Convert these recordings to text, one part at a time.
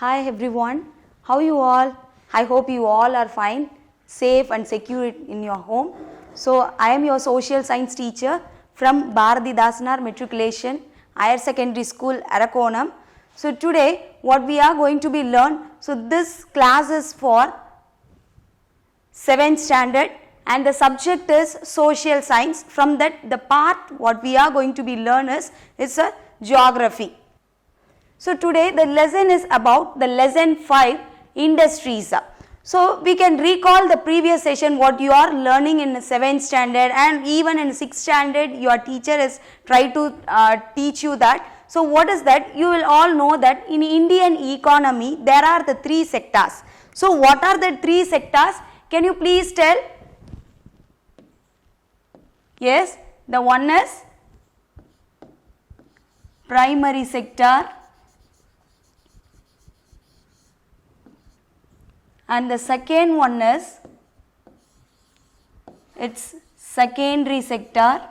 Hi everyone, how you all? I hope you all are fine, safe and secure in your home. So I am your social science teacher from Bharati Dasanar Matriculation Higher Secondary School, Arakonam. So today what we are going to be learn, so this class is for 7th standard and the subject is social science. From that the part what we are going to be learn is a geography. So today the lesson is about the lesson 5 industries. So we can recall the previous session what you are learning in the 7th standard and even in 6th standard your teacher is try to teach you that. So what is that? You will all know that in Indian economy there are the 3 sectors. So what are the 3 sectors? Can you please tell? Yes, the one is primary sector. And the second one is its secondary sector,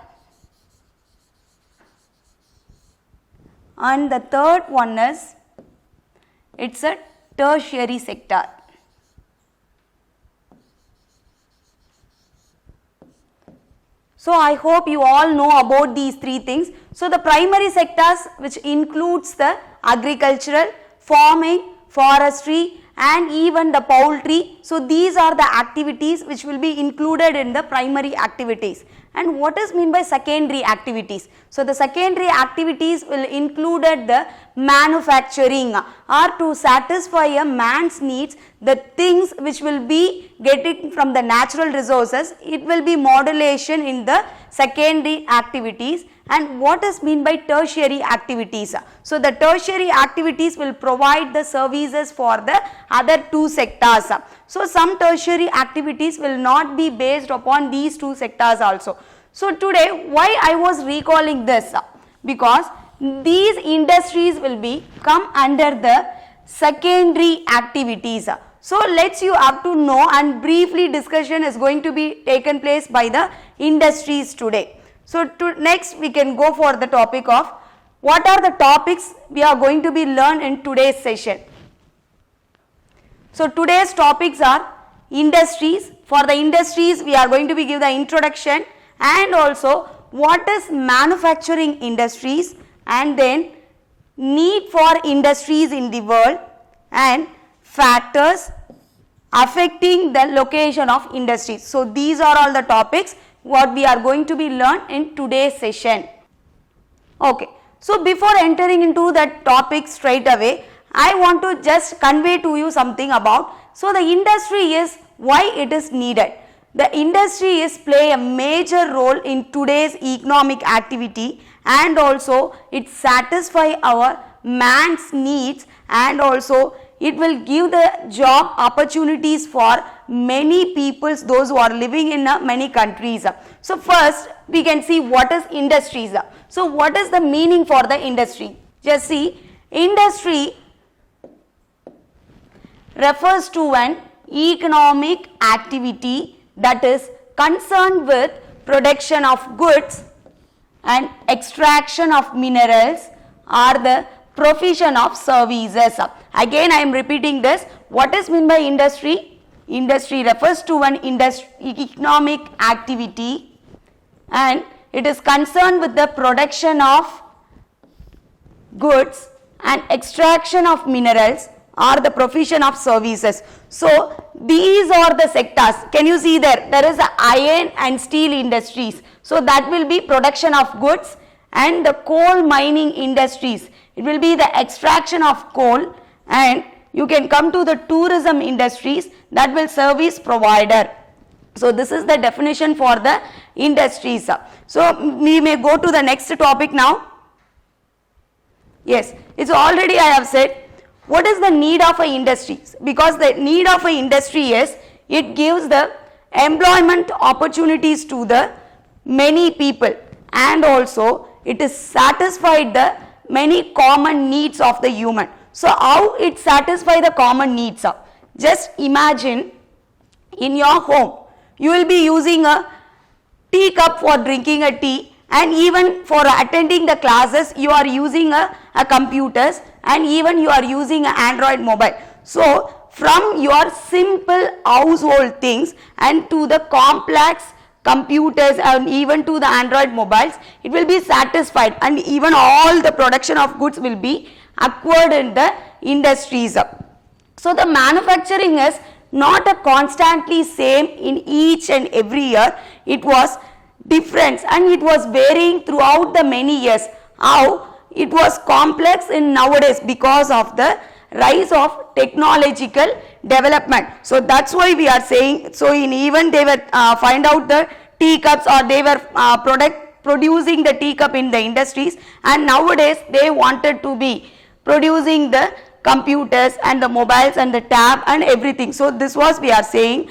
and the third one is it's a tertiary sector. So I hope you all know about these 3 things. So the primary sectors which includes the agricultural, farming, forestry and even the poultry. So these are the activities which will be included in the primary activities. And what is mean by secondary activities? So the secondary activities will include the manufacturing or to satisfy a man's needs, the things which will be getting from the natural resources, it will be modulation in the secondary activities. And what is mean by tertiary activities? So the tertiary activities will provide the services for the other 2 sectors. So some tertiary activities will not be based upon these 2 sectors also. So today why I was recalling this? Because these industries will be come under the secondary activities. So let's you have to know, and briefly discussion is going to be taken place by the industries today. So next we can go for the topic of what are the topics we are going to be learn in today's session. So today's topics are industries. For the industries we are going to be give the introduction and also what is manufacturing industries and then need for industries in the world and factors affecting the location of industries. So these are all the topics what we are going to be learn in today's session. Okay. So before entering into that topic straight away, I want to just convey to you something about, so the industry is why it is needed. The industry is play a major role in today's economic activity and also it satisfy our man's needs and also it will give the job opportunities for many peoples, those who are living in many countries. So first we can see what is industries. So what is the meaning for the industry? Just see, industry refers to an economic activity that is concerned with production of goods and extraction of minerals or the provision of services. Again I am repeating this. What is meant by industry? Industry refers to an economic activity and it is concerned with the production of goods and extraction of minerals or the provision of services. So these are the sectors. Can you see there? There is the iron and steel industries. So that will be production of goods, and the coal mining industries. It will be the extraction of coal, and you can come to the tourism industries, that will service provider. So this is the definition for the industries. So we may go to the next topic now. Yes, it's already I have said what is the need of a industry, because the need of a industry is it gives the employment opportunities to the many people and also it is satisfied the many common needs of the human. So how it satisfy the common needs? Just imagine in your home you will be using a tea cup for drinking a tea, and even for attending the classes you are using a computers. and even you are using an Android mobile. So from your simple household things and to the complex computers and even to the Android mobiles, it will be satisfied, and even all the production of goods will be acquired in the industries. So the manufacturing is not a constantly same in each and every year. It was different and it was varying throughout the many years. How it was complex in nowadays because of the rise of technological development. So that's why we are saying, so in even they were find out the teacups, or they were producing the teacup in the industries, and nowadays they wanted to be producing the computers and the mobiles and the tab and everything. So this was we are saying,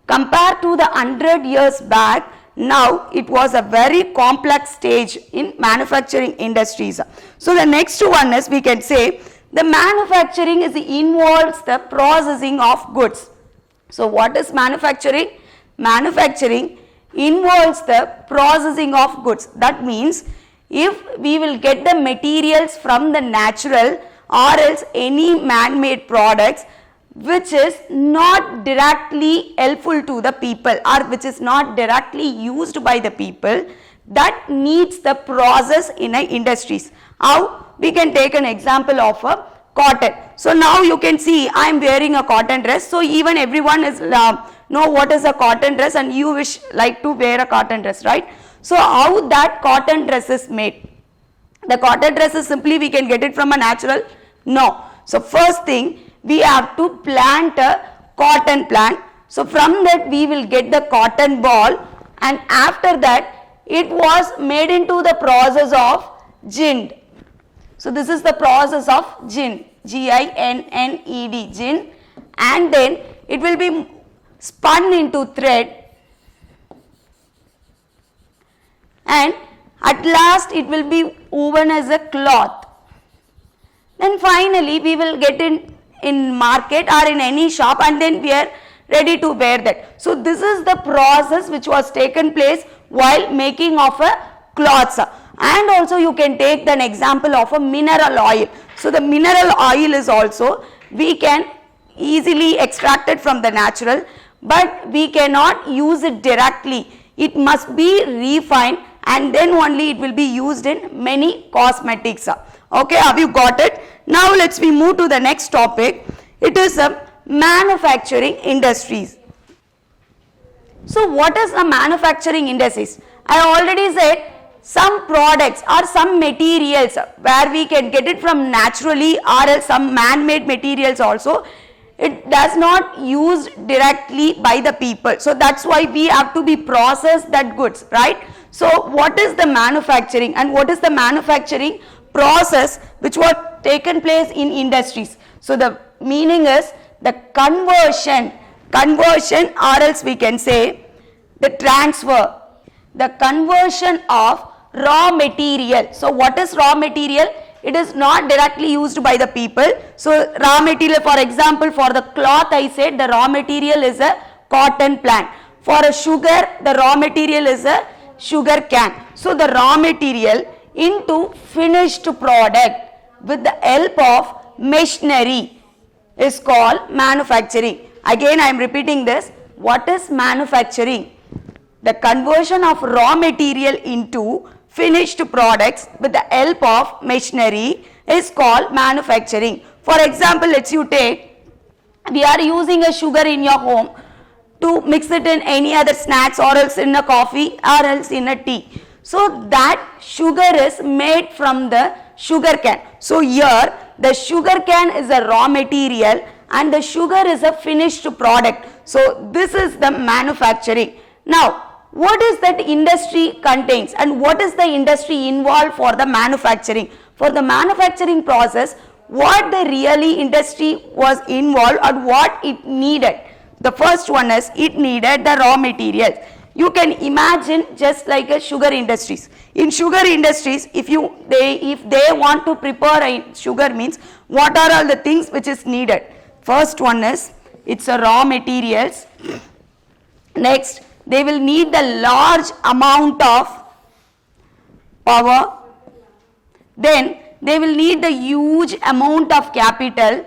compared to the 100 years back, now it was a very complex stage in manufacturing industries. So the next one is, we can say, the manufacturing involves the processing of goods. So what is manufacturing? Manufacturing involves the processing of goods. That means if we will get the materials from the natural or else any man-made products which is not directly helpful to the people or which is not directly used by the people, that needs the process in a industries. How? We can take an example of a cotton. So now you can see I am wearing a cotton dress. So even everyone is know what is a cotton dress, and you wish like to wear a cotton dress, right? So how that cotton dress is made? The cotton dress is simply we can get it from a natural? No. So first thing, we have to plant a cotton plant. So from that we will get the cotton ball, and after that it was made into the process of ginned. So this is the process of ginned, G-I-N-N-E-D, ginned, and then it will be spun into thread, and at last it will be woven as a cloth. Then finally we will get in market or in any shop, and then we are ready to wear that. So this is the process which was taken place while making of a cloths. And also you can take an example of a mineral oil. So the mineral oil is also, we can easily extract it from the natural, but we cannot use it directly. It must be refined, and then only it will be used in many cosmetics. Okay, have you got it? Now let's we move to the next topic. It is manufacturing industries. So what is a manufacturing industries? I already said some products or some materials where we can get it from naturally or else some man-made materials also, it does not used directly by the people. So that's why we have to be processed that goods, right? So what is the manufacturing, and what is the manufacturing process which was taken place in industries? So the meaning is the conversion or else we can say the transfer, the conversion of raw material. So what is raw material? It is not directly used by the people. So raw material, for example, for the cloth I said the raw material is a cotton plant. For a sugar, the raw material is a sugar cane. So the raw material into finished product with the help of machinery is called manufacturing. Again I am repeating this. What is manufacturing? The conversion of raw material into finished products with the help of machinery is called manufacturing. For example, let's you take, we are using a sugar in your home to mix it in any other snacks or else in a coffee or else in a tea. So that sugar is made from the sugar cane. So here the sugar cane is a raw material and the sugar is a finished product. So this is the manufacturing. Now what is that industry contains and what is the industry involved for the manufacturing? For the manufacturing process, what the really industry was involved or what it needed? The first one is it needed the raw materials. You can imagine just like a sugar industries. In sugar industries, if they want to prepare a sugar means what are all the things which is needed? First one is it's a raw materials. Next, they will need the large amount of power. Then they will need the huge amount of capital.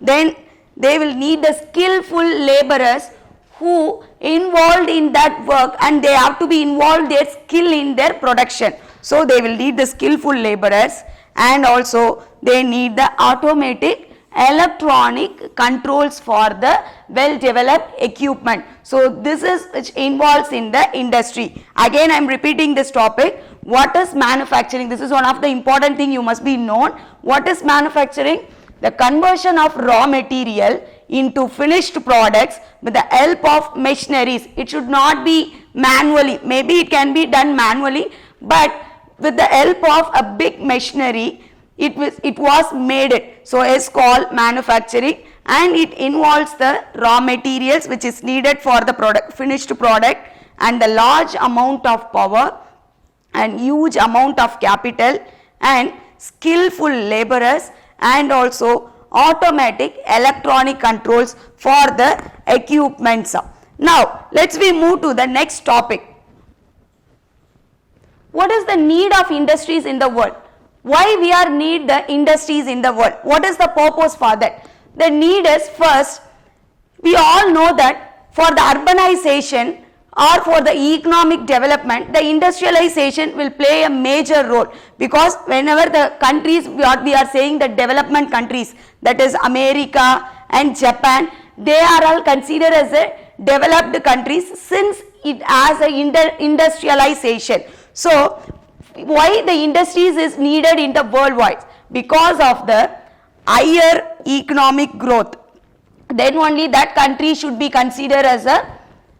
Then they will need the skillful laborers who involved in that work, and they have to be involved their skill in their production. So they will need the skillful laborers, and also they need the automatic electronic controls for the well developed equipment. So this is which involves in the industry. Again I am repeating this topic. What is manufacturing? This is one of the important thing you must be known. What is manufacturing? The conversion of raw material into finished products with the help of machineries. It should not be manually. Maybe it can be done manually, but with the help of a big machinery, it was made it. So it's called manufacturing, and it involves the raw materials which is needed for the product, finished product, and the large amount of power and huge amount of capital and skillful laborers, and also automatic electronic controls for the equipments. Now let's we move to the next topic. What is the need of industries in the world? Why we are need the industries in the world? What is the purpose for that? The need is, first, we all know that for the urbanization or for the economic development, the industrialization will play a major role, because whenever the countries, what we are saying, the development countries, that is America and Japan, they are all considered as a developed countries since it has a industrialization. So why the industries is needed in the worldwide? Because of the higher economic growth. Then only that country should be considered as a,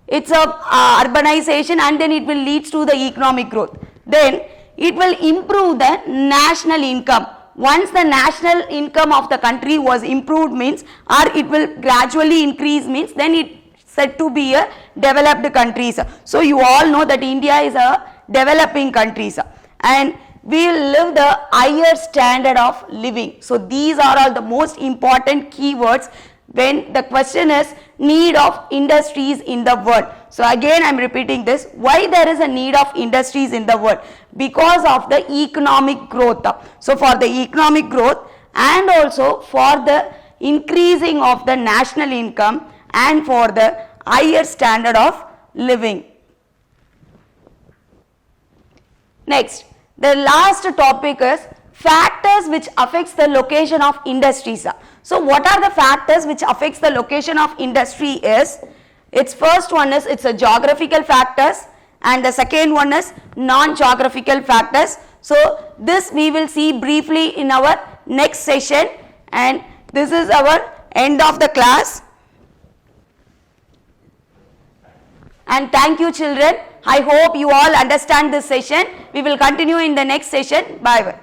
it's a urbanization, and then it will lead to the economic growth. Then it will improve the national income. Once the national income of the country was improved means, or it will gradually increase means, then it said to be a developed countries. So you all know that India is a developing countries, and we will live the higher standard of living. So these are all the most important keywords when the question is need of industries in the world. So again I am repeating this, why there is a need of industries in the world? Because of the economic growth. So for the economic growth, and also for the increasing of the national income, and for the higher standard of living. Next, the last topic is factors which affects the location of industries. So what are the factors which affects the location of industry is, its first one is, it's a geographical factors, and the second one is non-geographical factors. So this we will see briefly in our next session, and this is our end of the class. And thank you children. I hope you all understand this session. We will continue in the next session. Bye bye.